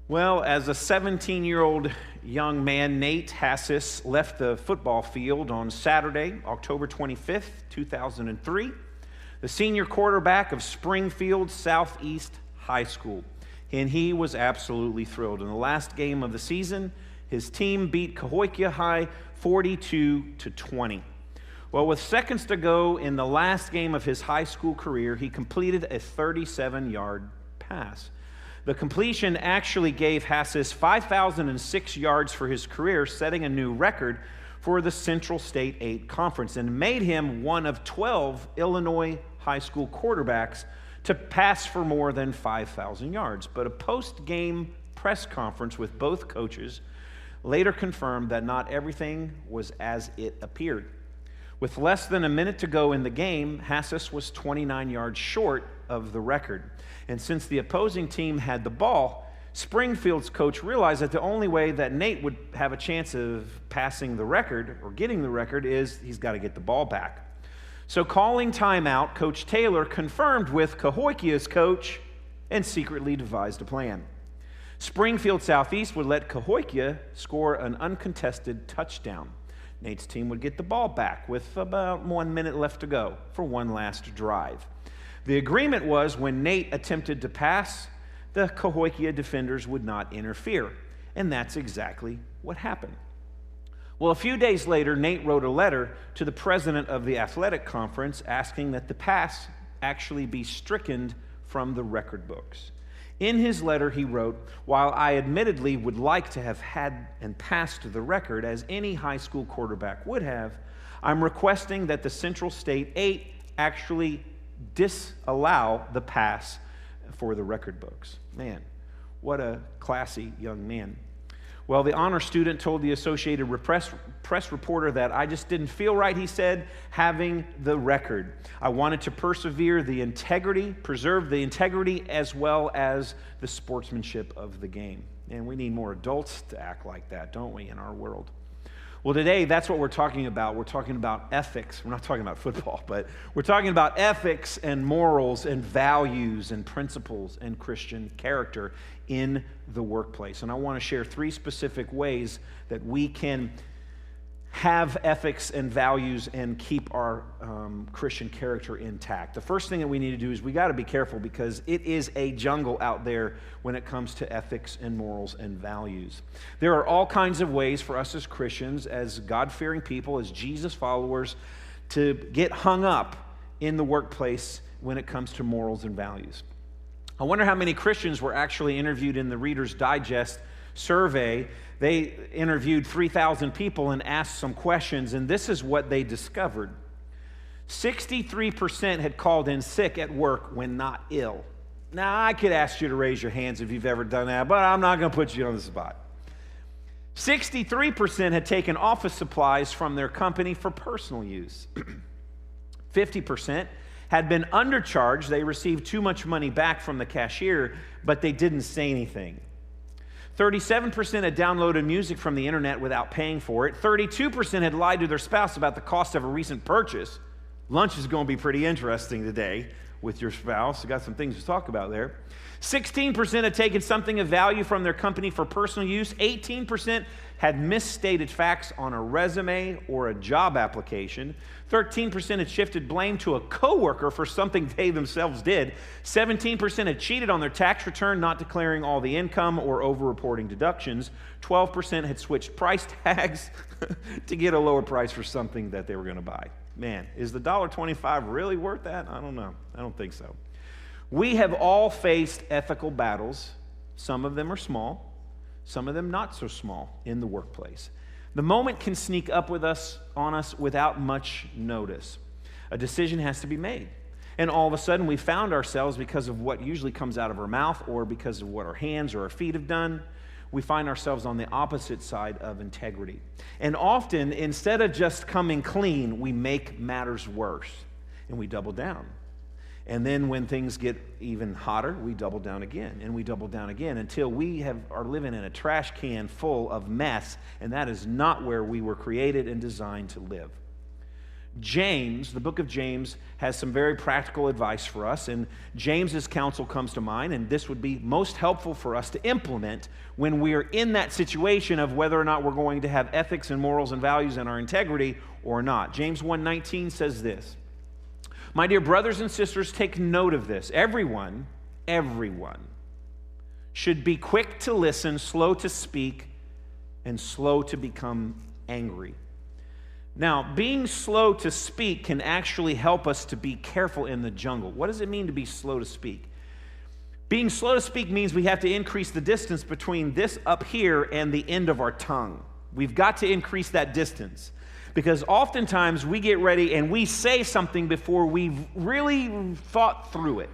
Well, as a 17-year-old young man, Nate Hassis left the football field on Saturday, October 25th, 2003, the senior quarterback of Springfield Southeast High School. And he was absolutely thrilled. In the last game of the season, his team beat Cahokia High 42-20. Well, with seconds to go in the last game of his high school career, he completed a 37-yard pass. The completion actually gave Hassis 5,006 yards for his career, setting a new record for the Central State 8 Conference, and made him one of 12 Illinois high school quarterbacks to pass for more than 5,000 yards. But a post-game press conference with both coaches later confirmed that not everything was as it appeared. With less than a minute to go in the game, Hassis was 29 yards short of the record. And since the opposing team had the ball, Springfield's coach realized that the only way that Nate would have a chance of passing the record or getting the record is he's got to get the ball back. So calling timeout, Coach Taylor confirmed with Cahokia's coach and secretly devised a plan. Springfield Southeast would let Cahokia score an uncontested touchdown. Nate's team would get the ball back with about 1 minute left to go for one last drive. The agreement was when Nate attempted to pass, the Cahokia defenders would not interfere. And that's exactly what happened. Well, a few days later, Nate wrote a letter to the president of the athletic conference asking that the pass actually be stricken from the record books. In his letter, he wrote, "While I admittedly would like to have had and passed the record, as any high school quarterback would have, I'm requesting that the Central State 8 actually disallow the pass for the record books." Man, what a classy young man. Well, the honor student told the Associated Press reporter that I just didn't feel right, he said, having the record. I wanted to preserve the integrity as well as the sportsmanship of the game. And we need more adults to act like that, don't we, in our world? Well, today, that's what we're talking about. We're talking about ethics. We're not talking about football, but we're talking about ethics and morals and values and principles and Christian character in the workplace. And I want to share 3 specific ways that we can have ethics and values and keep our Christian character intact. The first thing that we need to do is we got to be careful because it is a jungle out there when it comes to ethics and morals and values. There are all kinds of ways for us as Christians, as God-fearing people, as Jesus followers, to get hung up in the workplace when it comes to morals and values. I wonder how many Christians were actually interviewed in the Reader's Digest survey. They interviewed 3,000 people and asked some questions, and this is what they discovered. 63% had called in sick at work when not ill. Now, I could ask you to raise your hands if you've ever done that, but I'm not going to put you on the spot. 63% had taken office supplies from their company for personal use. 50% had been undercharged. They received too much money back from the cashier, but they didn't say anything. 37% had downloaded music from the internet without paying for it. 32% had lied to their spouse about the cost of a recent purchase. Lunch is going to be pretty interesting today with your spouse. We got some things to talk about there. 16% had taken something of value from their company for personal use. 18% had misstated facts on a resume or a job application. 13% had shifted blame to a coworker for something they themselves did. 17% had cheated on their tax return, not declaring all the income or over-reporting deductions. 12% had switched price tags to get a lower price for something that they were going to buy. Man, is the $1.25 really worth that? I don't know. I don't think so. We have all faced ethical battles. Some of them are small, some of them not so small in the workplace. The moment can sneak up on us without much notice. A decision has to be made. And all of a sudden we found ourselves, because of what usually comes out of our mouth or because of what our hands or our feet have done, we find ourselves on the opposite side of integrity. And often, instead of just coming clean, we make matters worse and we double down. And then when things get even hotter, we double down again, and we double down again until we are living in a trash can full of mess, and that is not where we were created and designed to live. James, the book of James, has some very practical advice for us, and James's counsel comes to mind, and this would be most helpful for us to implement when we are in that situation of whether or not we're going to have ethics and morals and values and our integrity or not. James 1:19 says this, "My dear brothers and sisters, take note of this. Everyone should be quick to listen, slow to speak, and slow to become angry." Now, being slow to speak can actually help us to be careful in the jungle. What does it mean to be slow to speak? Being slow to speak means we have to increase the distance between this up here and the end of our tongue. We've got to increase that distance because oftentimes we get ready and we say something before we've really thought through it.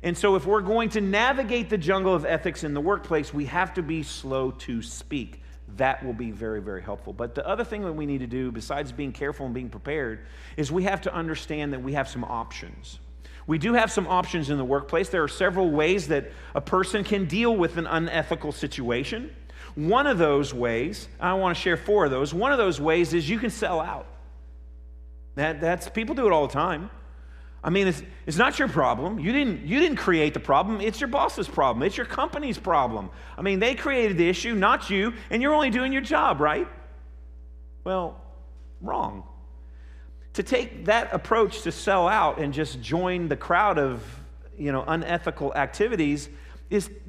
And so if we're going to navigate the jungle of ethics in the workplace, we have to be slow to speak. That will be very, very helpful. But the other thing that we need to do, besides being careful and being prepared, is we have to understand that we have some options. We do have some options in the workplace. There are several ways that a person can deal with an unethical situation. One of those ways, I want to share 4 of those. One of those ways is you can sell out. That's people do it all the time. I mean, it's not your problem. You didn't create the problem. It's your boss's problem. It's your company's problem. I mean, they created the issue, not you, and you're only doing your job, right? Well, wrong. To take that approach to sell out and just join the crowd of, unethical activities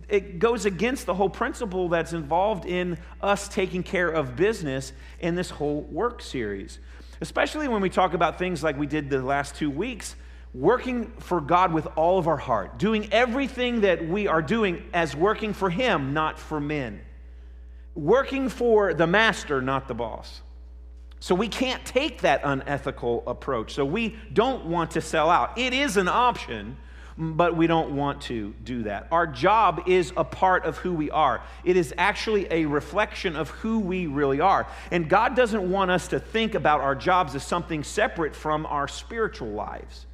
it goes against the whole principle that's involved in us taking care of business in this whole work series. Especially when we talk about things like we did the last 2 weeks, working for God with all of our heart, doing everything that we are doing as working for Him, not for men. Working for the master, not the boss. So we can't take that unethical approach. So we don't want to sell out. It is an option, but we don't want to do that. Our job is a part of who we are. It is actually a reflection of who we really are. And God doesn't want us to think about our jobs as something separate from our spiritual lives.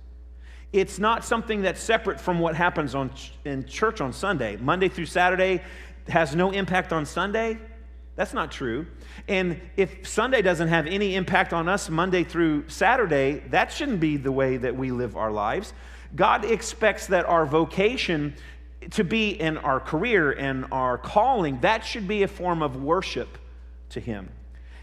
It's not something that's separate from what happens in church on Sunday. Monday through Saturday has no impact on Sunday. That's not true. And if Sunday doesn't have any impact on us Monday through Saturday, that shouldn't be the way that we live our lives. God expects that our vocation to be in our career and our calling, that should be a form of worship to Him.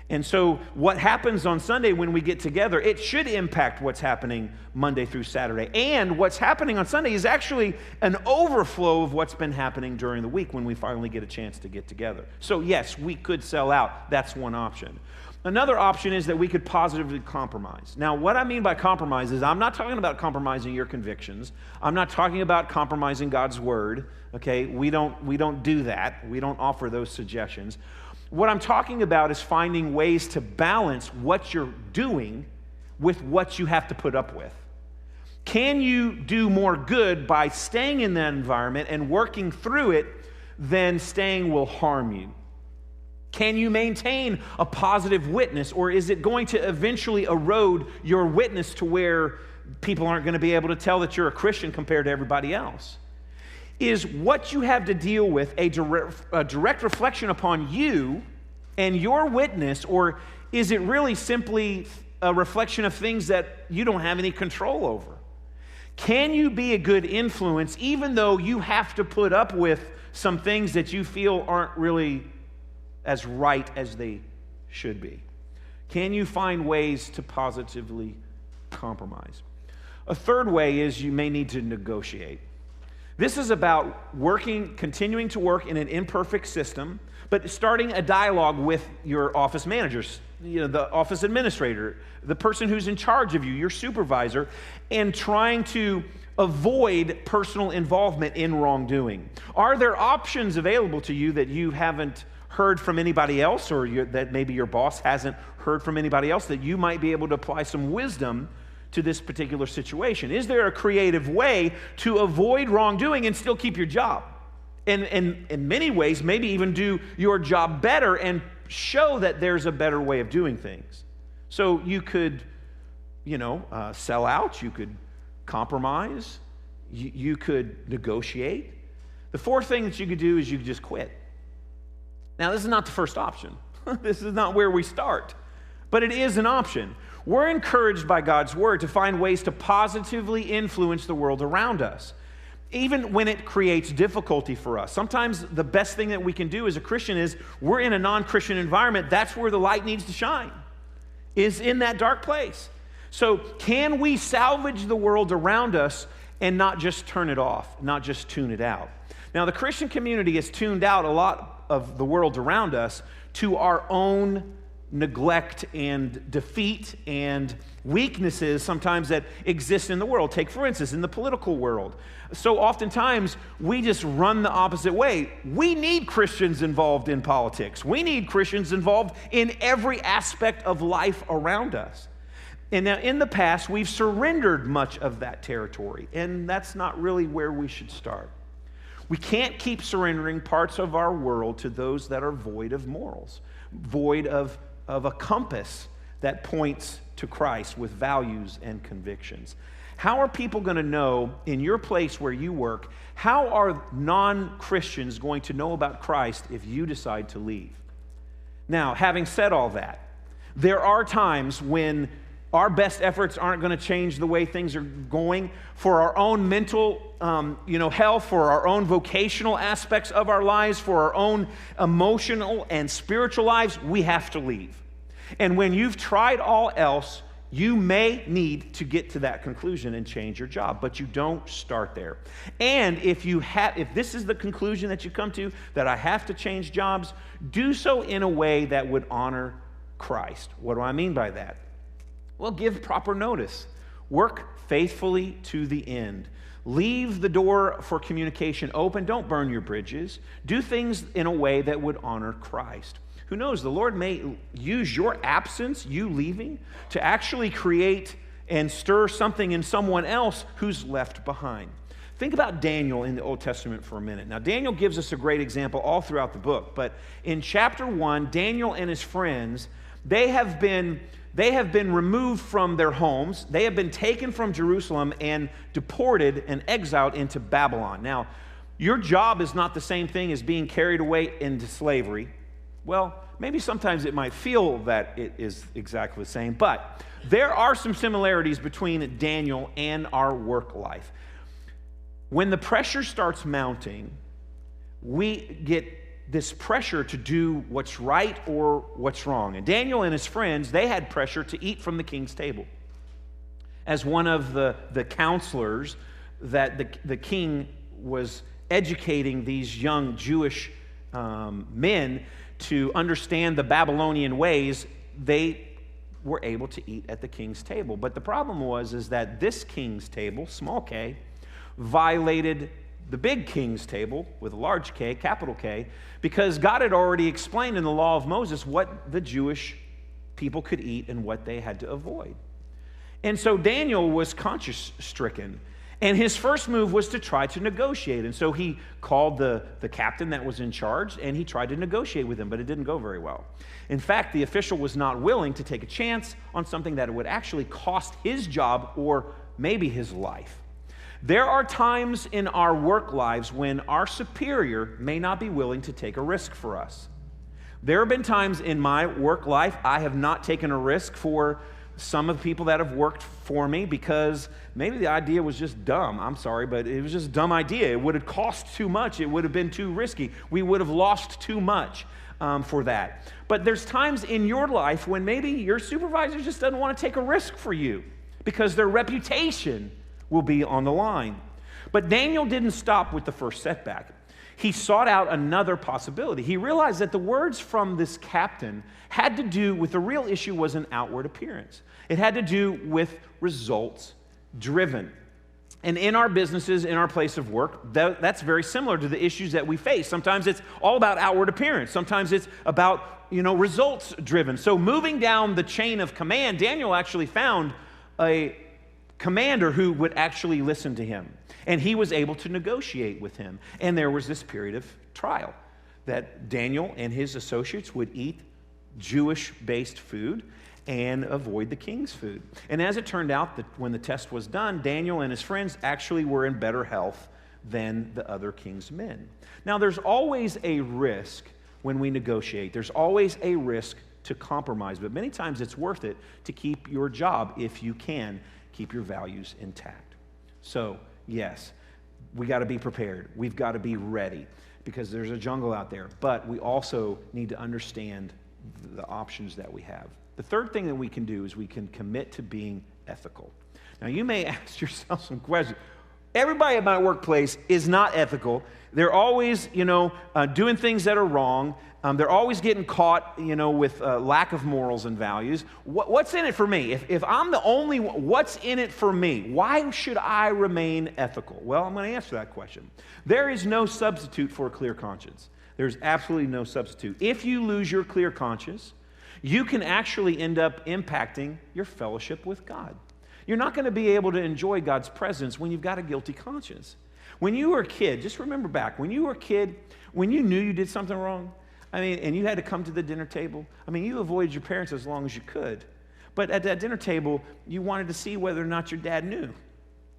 And so what happens on Sunday when we get together, it should impact what's happening Monday through Saturday. And what's happening on Sunday is actually an overflow of what's been happening during the week when we finally get a chance to get together. So yes, we could sell out. That's one option. Another option is that we could positively compromise. Now, what I mean by compromise is I'm not talking about compromising your convictions. I'm not talking about compromising God's word. Okay, we don't do that. We don't offer those suggestions. What I'm talking about is finding ways to balance what you're doing with what you have to put up with. Can you do more good by staying in that environment and working through it than staying will harm you? Can you maintain a positive witness, or is it going to eventually erode your witness to where people aren't going to be able to tell that you're a Christian compared to everybody else? Is what you have to deal with a direct reflection upon you and your witness, or is it really simply a reflection of things that you don't have any control over? Can you be a good influence even though you have to put up with some things that you feel aren't really as right as they should be? Can you find ways to positively compromise? A third way is you may need to negotiate. This is about continuing to work in an imperfect system, but starting a dialogue with your office managers, the office administrator, the person who's in charge of you, your supervisor, and trying to avoid personal involvement in wrongdoing. Are there options available to you that you haven't heard from anybody else, or that maybe your boss hasn't heard from anybody else, that you might be able to apply some wisdom to this particular situation? Is there a creative way to avoid wrongdoing and still keep your job? And in many ways, maybe even do your job better and show that there's a better way of doing things. So you could, sell out. You could compromise. You could negotiate. The fourth thing that you could do is you could just quit. Now, this is not the first option. This is not where we start. But it is an option. We're encouraged by God's word to find ways to positively influence the world around us, even when it creates difficulty for us. Sometimes the best thing that we can do as a Christian is we're in a non-Christian environment. That's where the light needs to shine, is in that dark place. So can we salvage the world around us and not just turn it off, not just tune it out? Now, the Christian community has tuned out a lot of the world around us to our own neglect and defeat and weaknesses sometimes that exist in the world. Take, for instance, in the political world. So oftentimes, we just run the opposite way. We need Christians involved in politics. We need Christians involved in every aspect of life around us. And now, in the past, we've surrendered much of that territory, and that's not really where we should start. We can't keep surrendering parts of our world to those that are void of morals, void of a compass that points to Christ with values and convictions. How are people going to know in your place where you work, how are non-Christians going to know about Christ if you decide to leave? Now, having said all that, there are times when our best efforts aren't going to change the way things are going. For our own mental health, for our own vocational aspects of our lives, for our own emotional and spiritual lives, we have to leave. And when you've tried all else, you may need to get to that conclusion and change your job, but you don't start there. And if this is the conclusion that you come to, that I have to change jobs, do so in a way that would honor Christ. What do I mean by that? Well, give proper notice. Work faithfully to the end. Leave the door for communication open. Don't burn your bridges. Do things in a way that would honor Christ. Who knows, the Lord may use your absence, you leaving, to actually create and stir something in someone else who's left behind. Think about Daniel in the Old Testament for a minute. Now, Daniel gives us a great example all throughout the book, but in chapter 1, Daniel and his friends, they have been removed from their homes. They have been taken from Jerusalem and deported and exiled into Babylon. Now, your job is not the same thing as being carried away into slavery. Well, maybe sometimes it might feel that it is exactly the same, but there are some similarities between Daniel and our work life. When the pressure starts mounting, we get this pressure to do what's right or what's wrong. And Daniel and his friends, they had pressure to eat from the king's table. As one of the counselors that the king was educating these young Jewish men to understand the Babylonian ways, they were able to eat at the king's table. But the problem is that this king's table, small k, violated the big king's table with a large K, capital K, because God had already explained in the law of Moses what the Jewish people could eat and what they had to avoid. And so Daniel was conscience-stricken, and his first move was to try to negotiate. And so he called the captain that was in charge, and he tried to negotiate with him, but it didn't go very well. In fact, the official was not willing to take a chance on something that would actually cost his job or maybe his life. There are times in our work lives when our superior may not be willing to take a risk for us. There have been times in my work life I have not taken a risk for some of the people that have worked for me because maybe the idea was just dumb. I'm sorry, but it was just a dumb idea. It would have cost too much. It would have been too risky. We would have lost too much for that. But there's times in your life when maybe your supervisor just doesn't want to take a risk for you because their reputation will be on the line. But Daniel didn't stop with the first setback. He sought out another possibility. He realized that the words from this captain had to do with the real issue was an outward appearance. It had to do with results driven. And in our businesses, in our place of work, that's very similar to the issues that we face. Sometimes it's all about outward appearance. Sometimes it's about, results driven. So moving down the chain of command, Daniel actually found a commander who would actually listen to him. And he was able to negotiate with him. And there was this period of trial that Daniel and his associates would eat Jewish-based food and avoid the king's food. And as it turned out, that when the test was done, Daniel and his friends actually were in better health than the other king's men. Now, there's always a risk when we negotiate. There's always a risk to compromise, but many times it's worth it to keep your job if you can keep your values intact. So, yes, we got to be prepared. We've got to be ready because there's a jungle out there, but we also need to understand the options that we have. The third thing that we can do is we can commit to being ethical. Now, you may ask yourself some questions. Everybody at my workplace is not ethical. They're always, doing things that are wrong. They're always getting caught, with lack of morals and values. What's in it for me? If I'm the only one, what's in it for me? Why should I remain ethical? Well, I'm going to answer that question. There is no substitute for a clear conscience. There's absolutely no substitute. If you lose your clear conscience, you can actually end up impacting your fellowship with God. You're not going to be able to enjoy God's presence when you've got a guilty conscience. When you were a kid, just remember back, when you were a kid, when you knew you did something wrong, and you had to come to the dinner table, you avoided your parents as long as you could. But at that dinner table, you wanted to see whether or not your dad knew.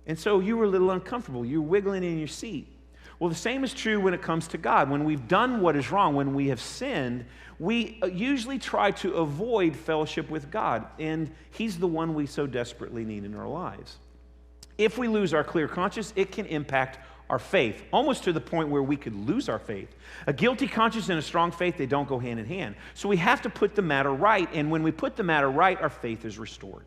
And so you were a little uncomfortable. You were wiggling in your seat. Well, the same is true when it comes to God. When we've done what is wrong, when we have sinned, we usually try to avoid fellowship with God, and He's the one we so desperately need in our lives. If we lose our clear conscience, it can impact our faith, almost to the point where we could lose our faith. A guilty conscience and a strong faith, they don't go hand in hand. So we have to put the matter right, and when we put the matter right, our faith is restored.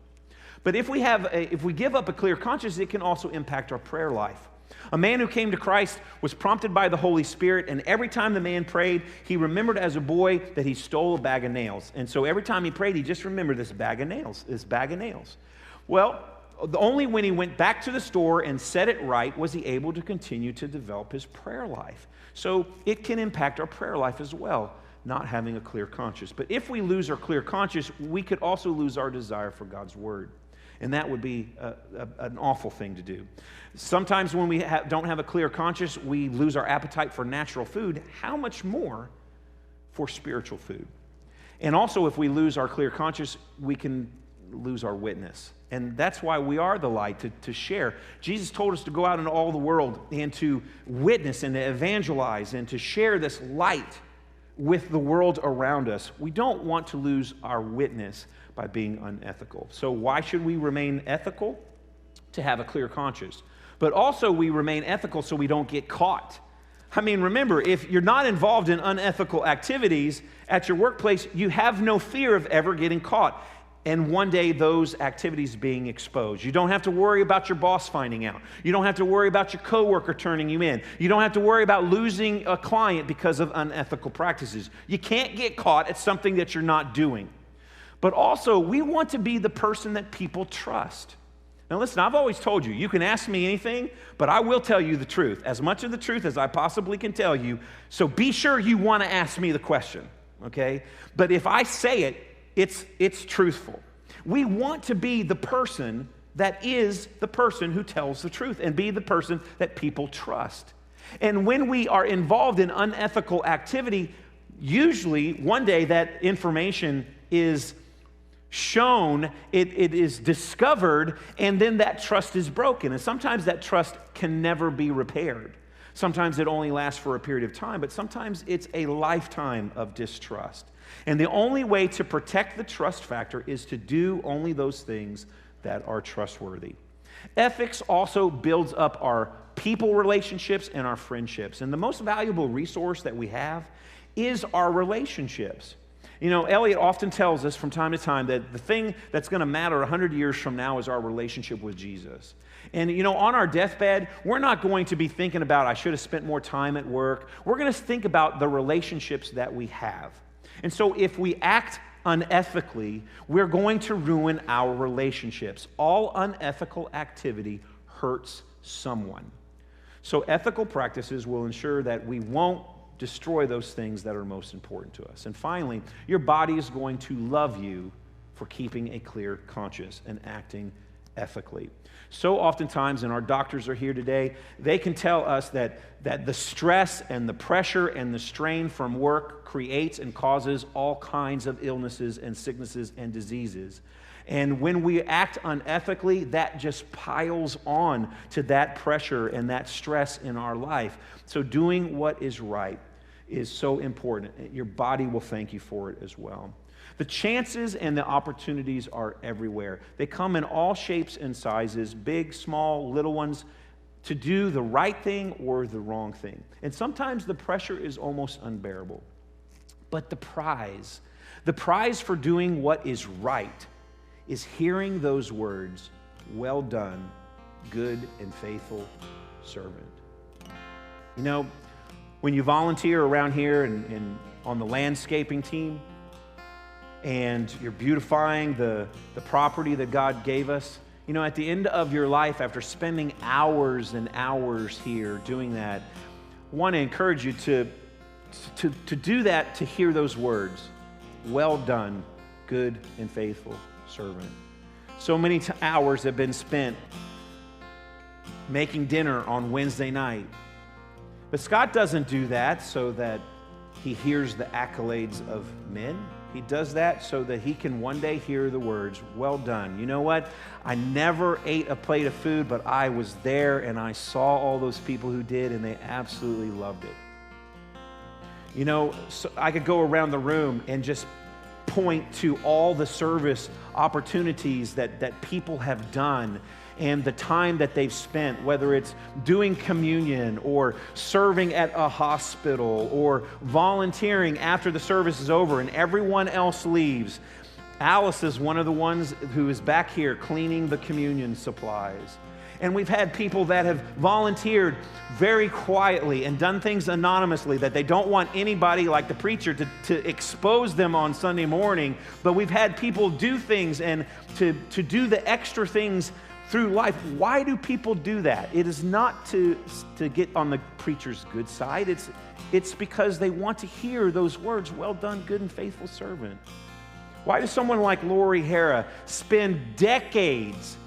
But if we give up a clear conscience, it can also impact our prayer life. A man who came to Christ was prompted by the Holy Spirit, and every time the man prayed, he remembered as a boy that he stole a bag of nails. And so every time he prayed, he just remembered this bag of nails. Well, only when he went back to the store and set it right was he able to continue to develop his prayer life. So it can impact our prayer life as well, not having a clear conscience. But if we lose our clear conscience, we could also lose our desire for God's word. And that would be an awful thing to do. Sometimes when we don't have a clear conscience, we lose our appetite for natural food. How much more for spiritual food? And also, if we lose our clear conscience, we can lose our witness. And that's why we are the light, to share. Jesus told us to go out into all the world and to witness and to evangelize and to share this light with the world around us. We don't want to lose our witness by being unethical. So why should we remain ethical? To have a clear conscience. But also we remain ethical so we don't get caught. Remember, if you're not involved in unethical activities at your workplace, you have no fear of ever getting caught and one day those activities being exposed. You don't have to worry about your boss finding out. You don't have to worry about your coworker turning you in. You don't have to worry about losing a client because of unethical practices. You can't get caught at something that you're not doing. But also, we want to be the person that people trust. Now listen, I've always told you, you can ask me anything, but I will tell you the truth, as much of the truth as I possibly can tell you. So be sure you want to ask me the question, okay? But if I say it, it's truthful. We want to be the person that is the person who tells the truth and be the person that people trust. And when we are involved in unethical activity, usually one day that information is shown, it is discovered, and then that trust is broken. And sometimes that trust can never be repaired. Sometimes it only lasts for a period of time, but sometimes it's a lifetime of distrust. And the only way to protect the trust factor is to do only those things that are trustworthy. Ethics also builds up our people relationships and our friendships. And the most valuable resource that we have is our relationships. Elliot often tells us from time to time that the thing that's going to matter 100 years from now is our relationship with Jesus. And, on our deathbed, we're not going to be thinking about, I should have spent more time at work. We're going to think about the relationships that we have. And so if we act unethically, we're going to ruin our relationships. All unethical activity hurts someone. So ethical practices will ensure that we won't destroy those things that are most important to us. And finally, your body is going to love you for keeping a clear conscience and acting ethically. So oftentimes, and our doctors are here today, they can tell us that the stress and the pressure and the strain from work creates and causes all kinds of illnesses and sicknesses and diseases. And when we act unethically, that just piles on to that pressure and that stress in our life. So doing what is right is so important. Your body will thank you for it as well. The chances and the opportunities are everywhere. They come in all shapes and sizes, big, small, little ones, to do the right thing or the wrong thing. And sometimes the pressure is almost unbearable. But the prize for doing what is right is hearing those words, "Well done, good and faithful servant." You know, when you volunteer around here and on the landscaping team, and you're beautifying the property that God gave us, you know, at the end of your life, after spending hours and hours here doing that, I want to encourage you to do that, to hear those words, "Well done, good and faithful servant." So many hours have been spent making dinner on Wednesday night. But Scott doesn't do that so that he hears the accolades of men. He does that so that he can one day hear the words, "Well done." You know what? I never ate a plate of food, but I was there and I saw all those people who did, and they absolutely loved it. You know, so I could go around the room and just point to all the service opportunities that people have done and the time that they've spent, whether it's doing communion or serving at a hospital or volunteering after the service is over and everyone else leaves. Alice is one of the ones who is back here cleaning the communion supplies. And we've had people that have volunteered very quietly and done things anonymously that they don't want anybody like the preacher to expose them on Sunday morning. But we've had people do things and to do the extra things through life. Why do people do that? It is not to get on the preacher's good side. It's because they want to hear those words, "Well done, good and faithful servant." Why does someone like Lori Hara spend decades,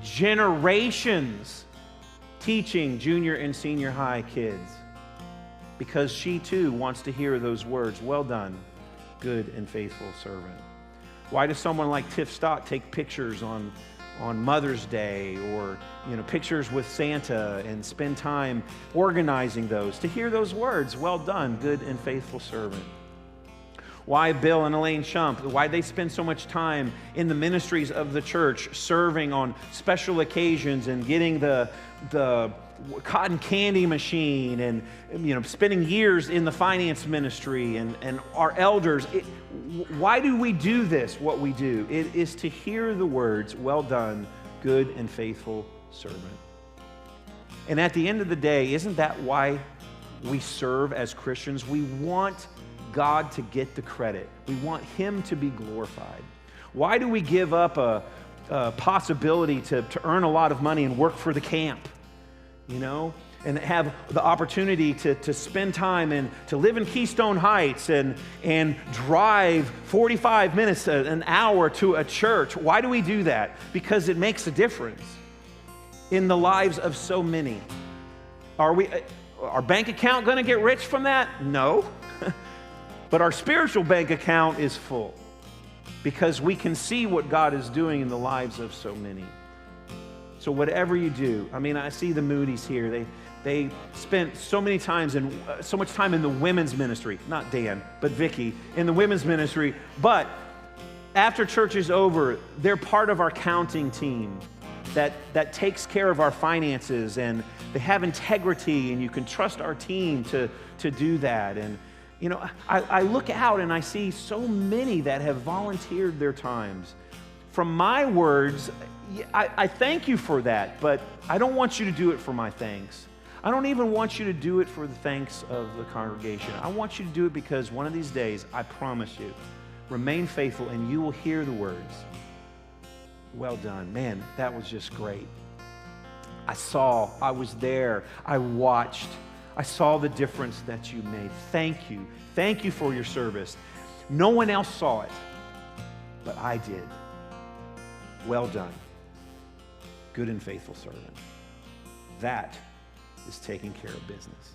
generations teaching junior and senior high kids? Because she too wants to hear those words, "Well done, good and faithful servant." Why does someone like Tiff Stott take pictures on Mother's Day or, you know, pictures with Santa and spend time organizing those? To hear those words, "Well done, good and faithful servant." Why Bill and Elaine Shump, why they spend so much time in the ministries of the church, serving on special occasions and getting the cotton candy machine and, you know, spending years in the finance ministry and our elders. Why do we do this, what we do? It is to hear the words, "Well done, good and faithful servant." And at the end of the day, isn't that why we serve as Christians? We want God to get the credit. We want Him to be glorified. Why do we give up a possibility to earn a lot of money and work for the camp, you know, and have the opportunity to spend time and to live in Keystone Heights and drive 45 minutes, an hour to a church? Why do we do that? Because it makes a difference in the lives of so many. Are our bank account going to get rich from that? No. But our spiritual bank account is full because we can see what God is doing in the lives of so many. So whatever you do, I mean, I see the Moody's here. They spent so much time in the women's ministry, not Dan, but Vicky, in the women's ministry. But after church is over, they're part of our counting team that takes care of our finances, and they have integrity, and you can trust our team to do that. And you know, I look out and I see so many that have volunteered their times. From my words, I thank you for that, but I don't want you to do it for my thanks. I don't even want you to do it for the thanks of the congregation. I want you to do it because one of these days, I promise you, remain faithful and you will hear the words, "Well done." Man, that was just great. I was there, I watched. I saw the difference that you made. Thank you. Thank you for your service. No one else saw it, but I did. Well done, good and faithful servant. That is taking care of business.